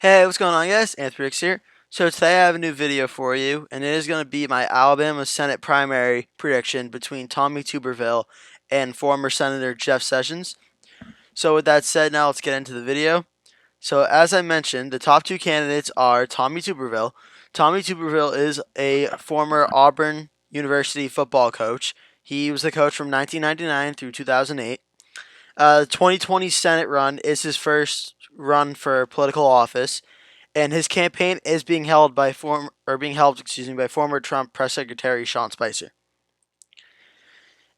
Hey, what's going on, guys? Anthony here. So today I have a new video for you, and it is going to be my Alabama Senate primary prediction between Tommy Tuberville and former Senator Jeff Sessions. So with that said, now let's get into the video. So as I mentioned, the top two candidates are Tommy Tuberville. Tommy Tuberville is a former Auburn University football coach. He was the coach from 1999 through 2008. The 2020 Senate run is his first run for political office, and his campaign is being held by former Trump press secretary Sean Spicer.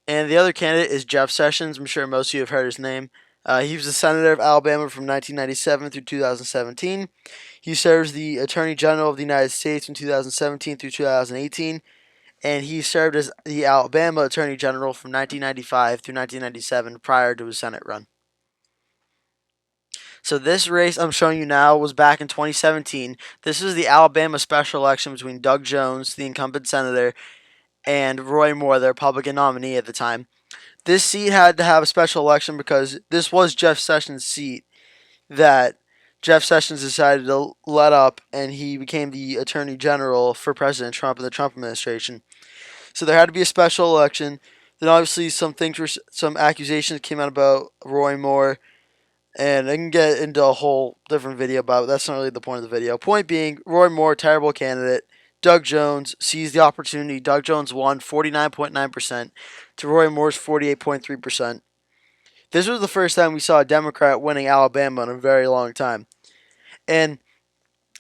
And the other candidate is Jeff Sessions. I'm sure most of you have heard his name. He was the senator of Alabama from 1997 through 2017. He serves the Attorney General of the United States from 2017 through 2018, and he served as the Alabama Attorney General from 1995 through 1997 prior to his Senate run. So this race I'm showing you now was back in 2017. This is the Alabama special election between Doug Jones, the incumbent senator, and Roy Moore, the Republican nominee at the time. This seat had to have a special election because this was Jeff Sessions' seat that Jeff Sessions decided to let up, and he became the Attorney General for President Trump in the Trump administration. So there had to be a special election. Then obviously some accusations came out about Roy Moore, and I can get into a whole different video about it. That's not really the point of the video. Point being, Roy Moore, terrible candidate. Doug Jones seized the opportunity. Doug Jones won 49.9% to Roy Moore's 48.3%. This was the first time we saw a Democrat winning Alabama in a very long time. And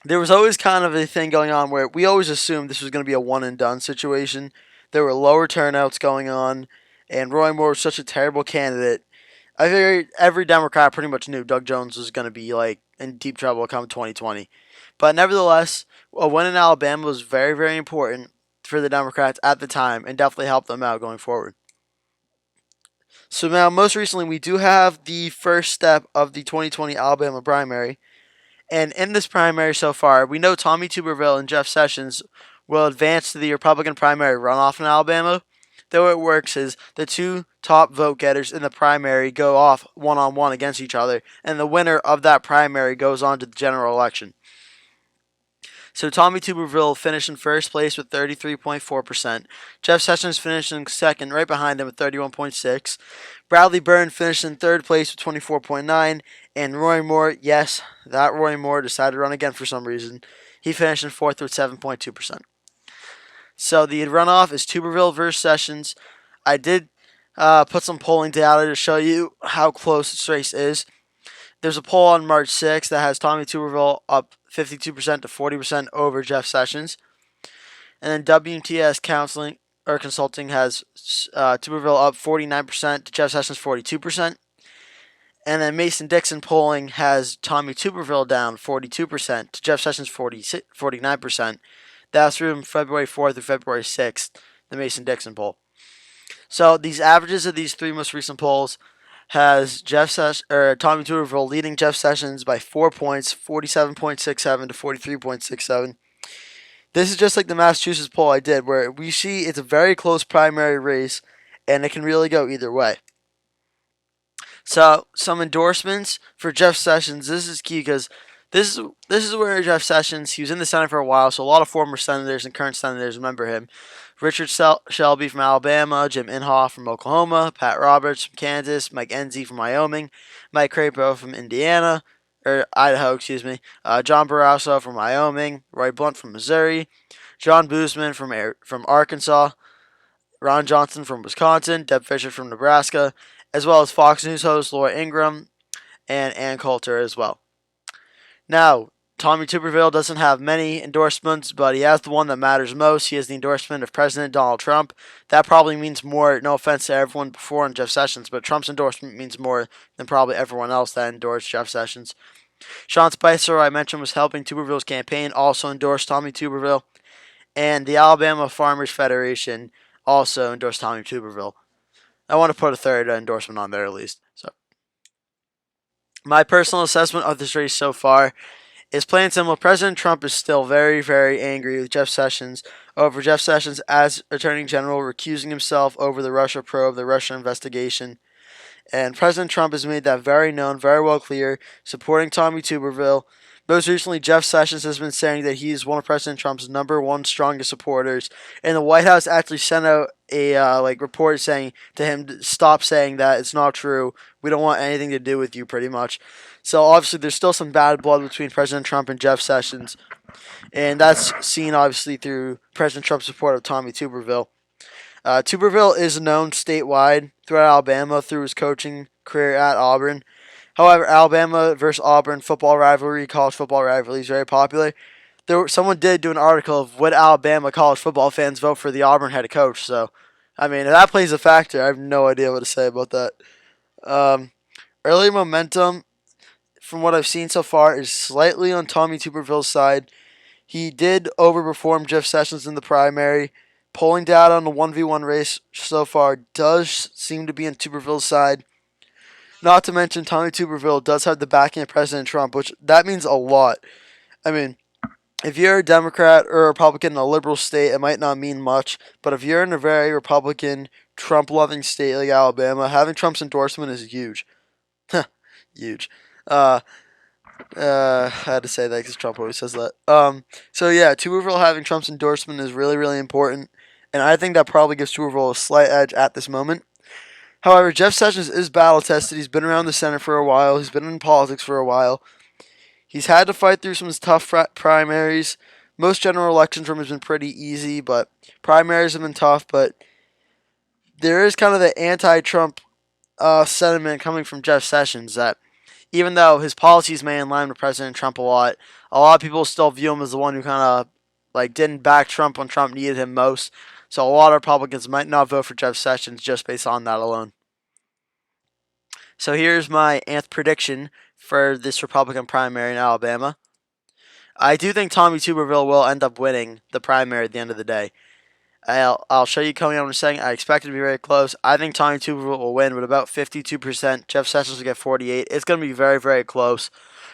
there was always kind of a thing going on where we always assumed this was going to be a one-and-done situation. There were lower turnouts going on, and Roy Moore was such a terrible candidate. I figured every Democrat pretty much knew Doug Jones was going to be in deep trouble come 2020. But nevertheless, a win in Alabama was very, very important for the Democrats at the time and definitely helped them out going forward. So now, most recently, we do have the first step of the 2020 Alabama primary. And in this primary so far, we know Tommy Tuberville and Jeff Sessions will advance to the Republican primary runoff in Alabama. The way it works is the two top vote getters in the primary go off one-on-one against each other, and the winner of that primary goes on to the general election. So Tommy Tuberville finished in first place with 33.4%. Jeff Sessions finished in second, right behind him with 31.6%. Bradley Byrne finished in third place with 24.9%. And Roy Moore, yes, that Roy Moore decided to run again for some reason. He finished in fourth with 7.2%. So the runoff is Tuberville versus Sessions. I did put some polling data to show you how close this race is. There's a poll on March 6th that has Tommy Tuberville up 52% to 40% over Jeff Sessions. And then WTS Consulting has Tuberville up 49% to Jeff Sessions 42%. And then Mason-Dixon polling has Tommy Tuberville down 42% to Jeff Sessions 49%. That's from February 4th through February 6th, the Mason-Dixon poll. So these averages of these three most recent polls has Tommy Tuberville leading Jeff Sessions by 4 points, 47.67 to 43.67. This is just like the Massachusetts poll I did, where we see it's a very close primary race, and it can really go either way. So some endorsements for Jeff Sessions. This is key because this is where Jeff Sessions, he was in the Senate for a while, so a lot of former senators and current senators remember him. Richard Shelby from Alabama, Jim Inhofe from Oklahoma, Pat Roberts from Kansas, Mike Enzi from Wyoming, Mike Crapo from Idaho, John Barrasso from Wyoming, Roy Blunt from Missouri, John Boozman from Arkansas, Ron Johnson from Wisconsin, Deb Fischer from Nebraska, as well as Fox News host Laura Ingraham and Ann Coulter as well. Now, Tommy Tuberville doesn't have many endorsements, but he has the one that matters most. He has the endorsement of President Donald Trump. That probably means more, no offense to everyone before and Jeff Sessions, but Trump's endorsement means more than probably everyone else that endorsed Jeff Sessions. Sean Spicer, I mentioned, was helping Tuberville's campaign, also endorsed Tommy Tuberville. And the Alabama Farmers Federation also endorsed Tommy Tuberville. I want to put a third endorsement on there at least. So, my personal assessment of this race so far is plain and simple. President Trump is still very, very angry with Jeff Sessions over Jeff Sessions as Attorney General recusing himself over the Russia probe, the Russia investigation. And President Trump has made that very known, very well clear, supporting Tommy Tuberville Most recently, Jeff Sessions has been saying that he is one of President Trump's number one strongest supporters, and the White House actually sent out a report saying to him to stop saying that. It's not true. We don't want anything to do with you, pretty much. So obviously, there's still some bad blood between President Trump and Jeff Sessions, and that's seen obviously through President Trump's support of Tommy Tuberville. Tuberville is known statewide throughout Alabama through his coaching career at Auburn. However, Alabama versus Auburn football rivalry, college football rivalry, is very popular. Someone did do an article of would Alabama college football fans vote for the Auburn head coach. So, I mean, if that plays a factor, I have no idea what to say about that. Um, Early momentum, from what I've seen so far, is slightly on Tommy Tuberville's side. He did overperform Jeff Sessions in the primary. Polling data on the 1v1 race so far does seem to be on Tuberville's side. Not to mention, Tommy Tuberville does have the backing of President Trump, which that means a lot. I mean, if you're a Democrat or a Republican in a liberal state, it might not mean much. But if you're in a very Republican, Trump-loving state like Alabama, having Trump's endorsement is huge. Huge. I had to say that because Trump always says that. So yeah, Tuberville having Trump's endorsement is really, really important, and I think that probably gives Tuberville a slight edge at this moment. However, Jeff Sessions is battle tested. He's been around the Senate for a while. He's been in politics for a while. He's had to fight through some tough primaries. Most general elections for him has been pretty easy, but primaries have been tough. But there is kind of the anti-Trump sentiment coming from Jeff Sessions that even though his policies may align with President Trump a lot of people still view him as the one who kind of didn't back Trump when Trump needed him most. So a lot of Republicans might not vote for Jeff Sessions just based on that alone. So here's my nth prediction for this Republican primary in Alabama. I do think Tommy Tuberville will end up winning the primary at the end of the day. I'll show you coming up in a second. I expect it to be very close. I think Tommy Tuberville will win with about 52%. Jeff Sessions will get 48%. It's going to be very, very close.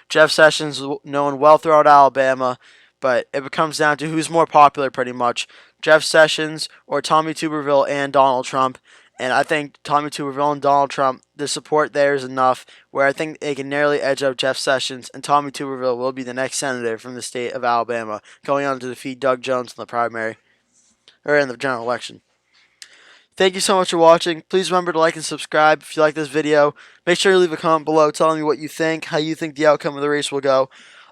Jeff Sessions is known well throughout Alabama, but it comes down to who's more popular pretty much. Jeff Sessions or Tommy Tuberville and Donald Trump. And I think Tommy Tuberville and Donald Trump, the support there is enough where I think they can narrowly edge out Jeff Sessions, and Tommy Tuberville will be the next senator from the state of Alabama, going on to defeat Doug Jones in the primary, or in the general election. Thank you so much for watching. Please remember to like and subscribe if you like this video. Make sure you leave a comment below telling me what you think, how you think the outcome of the race will go.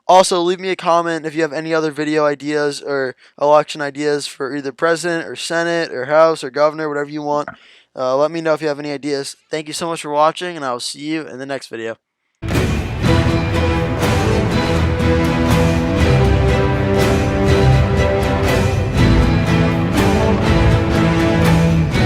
Also, leave me a comment if you have any other video ideas or election ideas for either president or senate or house or governor, whatever you want. Let me know if you have any ideas. Thank you so much for watching, and I will see you in the next video.